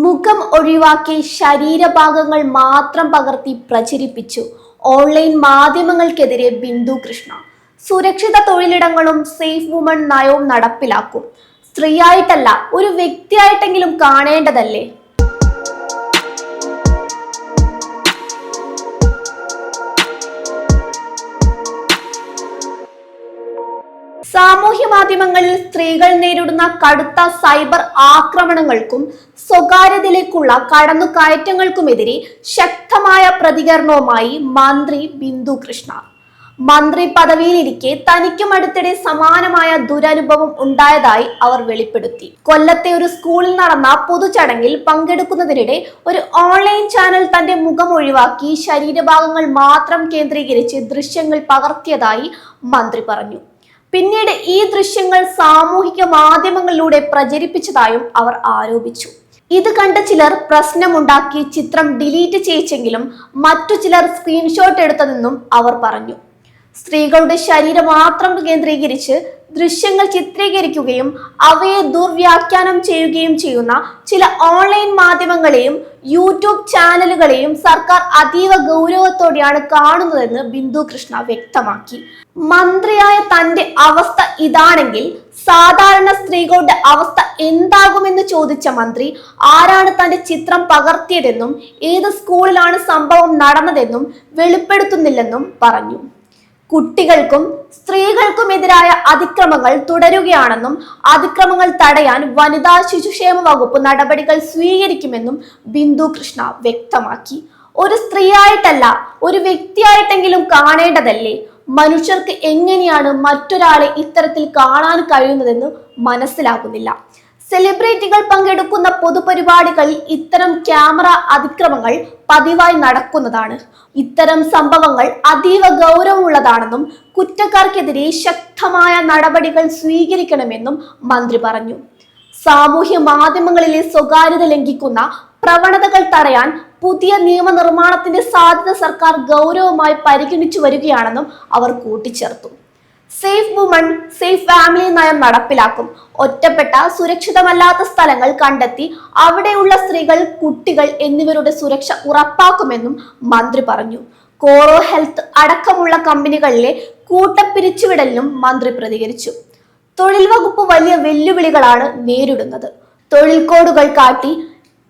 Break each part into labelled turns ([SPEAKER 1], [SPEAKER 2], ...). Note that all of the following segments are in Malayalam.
[SPEAKER 1] മുഖം ഒഴിവാക്കി ശരീരഭാഗങ്ങൾ മാത്രം പകർത്തി പ്രചരിപ്പിച്ചു ഓൺലൈൻ മാധ്യമങ്ങൾക്കെതിരെ ബിന്ദു കൃഷ്ണ. സുരക്ഷിത തൊഴിലിടങ്ങളും സേഫ് വുമൺ നയവും നടപ്പിലാക്കും. സ്ത്രീയായിട്ടല്ല, ഒരു വ്യക്തിയായിട്ടെങ്കിലും കാണേണ്ടതല്ലേ? സാമൂഹ്യ മാധ്യമങ്ങളിൽ സ്ത്രീകൾ നേരിടുന്ന കടുത്ത സൈബർ ആക്രമണങ്ങൾക്കും സ്വകാര്യതയിലേക്കുള്ള കടന്നുകയറ്റങ്ങൾക്കുമെതിരെ ശക്തമായ പ്രതികരണവുമായി മന്ത്രി ബിന്ദു കൃഷ്ണ. മന്ത്രി പദവിയിലിരിക്കെ തനിക്കും അടുത്തിടെ സമാനമായ ദുരനുഭവം ഉണ്ടായതായി അവർ വെളിപ്പെടുത്തി. കൊല്ലത്തെ ഒരു സ്കൂളിൽ നടന്ന പൊതുചടങ്ങിൽ പങ്കെടുക്കുന്നതിനിടെ ഒരു ഓൺലൈൻ ചാനൽ തന്റെ മുഖം ഒഴിവാക്കി ശരീരഭാഗങ്ങൾ മാത്രം കേന്ദ്രീകരിച്ച് ദൃശ്യങ്ങൾ പകർത്തിയതായി മന്ത്രി പറഞ്ഞു. പിന്നീട് ഈ ദൃശ്യങ്ങൾ സാമൂഹിക മാധ്യമങ്ങളിലൂടെ പ്രചരിപ്പിച്ചതായും അവർ ആരോപിച്ചു. ഇത് കണ്ട ചിലർ പ്രശ്നമുണ്ടാക്കി ചിത്രം ഡിലീറ്റ് ചെയ്യിച്ചെങ്കിലും മറ്റു ചിലർ സ്ക്രീൻഷോട്ട് എടുത്തതെന്നും അവർ പറഞ്ഞു. സ്ത്രീകളുടെ ശരീരം മാത്രം കേന്ദ്രീകരിച്ച് ദൃശ്യങ്ങൾ ചിത്രീകരിക്കുകയും അവയെ ദുർവ്യാഖ്യാനം ചെയ്യുകയും ചെയ്യുന്ന ചില ഓൺലൈൻ മാധ്യമങ്ങളെയും യൂട്യൂബ് ചാനലുകളെയും സർക്കാർ അതീവ ഗൗരവത്തോടെയാണ് കാണുന്നതെന്ന് ബിന്ദു കൃഷ്ണ വ്യക്തമാക്കി. മന്ത്രിയായ തന്റെ അവസ്ഥ ഇതാണെങ്കിൽ സാധാരണ സ്ത്രീകളുടെ അവസ്ഥ എന്താകുമെന്ന് ചോദിച്ച മന്ത്രി ആരാണ് തന്റെ ചിത്രം പകർത്തിയതെന്നും ഏത് സ്കൂളിലാണ് സംഭവം നടന്നതെന്നും വെളിപ്പെടുത്തുന്നില്ലെന്നും പറഞ്ഞു. കുട്ടികൾക്കും സ്ത്രീകൾക്കുമെതിരായ അതിക്രമങ്ങൾ തുടരുകയാണെന്നും അതിക്രമങ്ങൾ തടയാൻ വനിതാ ശിശുക്ഷേമ വകുപ്പ് നടപടികൾ സ്വീകരിക്കുമെന്നും ബിന്ദു കൃഷ്ണ വ്യക്തമാക്കി. ഒരു സ്ത്രീയായിട്ടല്ല, ഒരു വ്യക്തിയായിട്ടെങ്കിലും കാണേണ്ടതല്ലേ? മനുഷ്യർക്ക് എങ്ങനെയാണ് മറ്റൊരാളെ ഇത്തരത്തിൽ കാണാൻ കഴിയുന്നതെന്ന് മനസ്സിലാകുന്നില്ല. സെലിബ്രിറ്റികൾ പങ്കെടുക്കുന്ന പൊതുപരിപാടികളിൽ ഇത്തരം ക്യാമറ അതിക്രമങ്ങൾ പതിവായി നടക്കുന്നതാണ്. ഇത്തരം സംഭവങ്ങൾ അതീവ ഗൗരവമുള്ളതാണെന്നും കുറ്റക്കാർക്കെതിരെ ശക്തമായ നടപടികൾ സ്വീകരിക്കണമെന്നും മന്ത്രി പറഞ്ഞു. സാമൂഹ്യ മാധ്യമങ്ങളിലെ സ്വകാര്യത ലംഘിക്കുന്ന പ്രവണതകൾ തടയാൻ പുതിയ നിയമനിർമ്മാണത്തിന്റെ സാധ്യത സർക്കാർ ഗൗരവമായി പരിഗണിച്ചു വരികയാണെന്നും അവർ കൂട്ടിച്ചേർത്തു. സേഫ് വുമൺ സേഫ് ഫാമിലി നയം നടപ്പിലാക്കും. ഒറ്റപ്പെട്ട സുരക്ഷിതമല്ലാത്ത സ്ഥലങ്ങൾ കണ്ടെത്തി അവിടെയുള്ള സ്ത്രീകൾ, കുട്ടികൾ എന്നിവരുടെ സുരക്ഷ ഉറപ്പാക്കുമെന്നും മന്ത്രി പറഞ്ഞു. കോറോ ഹെൽത്ത് അടക്കമുള്ള കമ്പനികളിലെ കൂട്ടപ്പിരിച്ചുവിടലിനും മന്ത്രി പ്രതികരിച്ചു. തൊഴിൽ വകുപ്പ് വലിയ വെല്ലുവിളികളാണ് നേരിടുന്നത്. തൊഴിൽ കോഡുകൾ കാട്ടി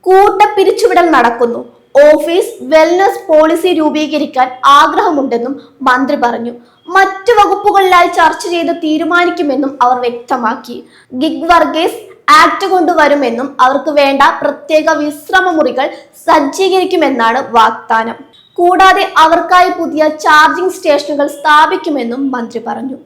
[SPEAKER 1] കൂട്ടപ്പിരിച്ചുവിടൽ നടക്കുന്നു. ഓഫീസ് വെൽനസ് പോളിസി രൂപീകരിക്കാൻ ആഗ്രഹമുണ്ടെന്നും മന്ത്രി പറഞ്ഞു. മറ്റു വകുപ്പുകളിലായി ചർച്ച ചെയ്ത് തീരുമാനിക്കുമെന്നും അവർ വ്യക്തമാക്കി. ഗിഗ് വർക്കേഴ്സ് ആക്ട് കൊണ്ടുവരുമെന്നും അവർക്ക് വേണ്ട പ്രത്യേക വിശ്രമ മുറികൾ സജ്ജീകരിക്കുമെന്നാണ് വാഗ്ദാനം. കൂടാതെ അവർക്കായി പുതിയ ചാർജിംഗ് സ്റ്റേഷനുകൾ സ്ഥാപിക്കുമെന്നും മന്ത്രി പറഞ്ഞു.